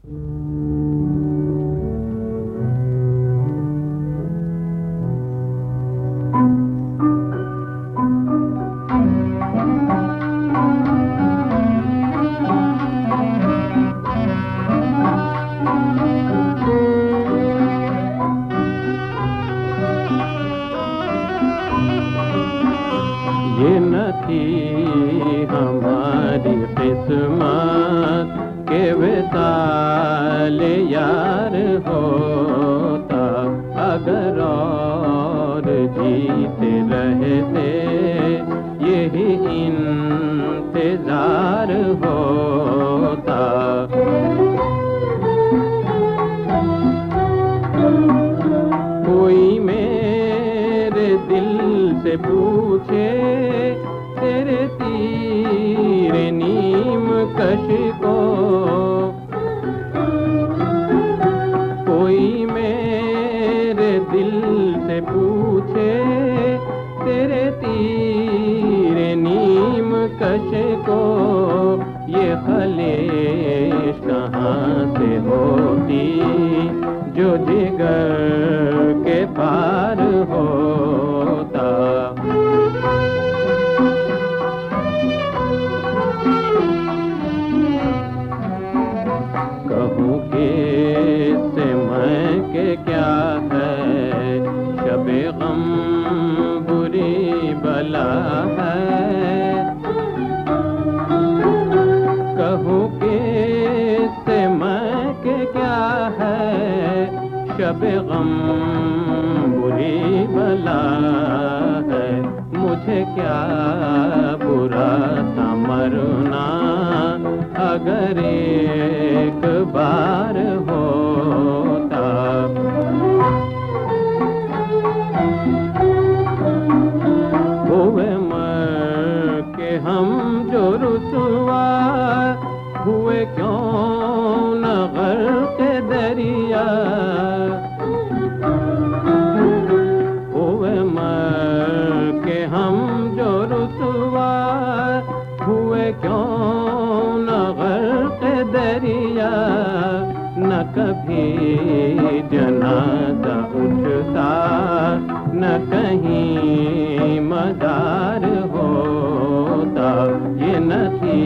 ये न थी हमारी किस्मत के विसाल यार होता, अगर और जीते रहते यही इंतजार होता। कोई मेरे दिल से पूछे तेरे तीर नीम कश को, कोई मेरे दिल से पूछे तेरे तीर नीम कश को, ये खलेश कहाँ से होती जो जिगर के पार होता। कहूँ किससे मैं के क्या है, शबे गम बुरी बला है। कहूँ किससे मैं के क्या है, शबे गम बुरी बला है। मुझे क्या बुरा था मरना अगर एक बार होता। हुए मर के हम जो रुसवा, हुए क्यों न गर्क दरिया। हुए मर के हम जो रुसवा, हुए क्यों न गर्क दरिया। न कभी जनाजा उठता, न कहीं मदार होता। ये न थी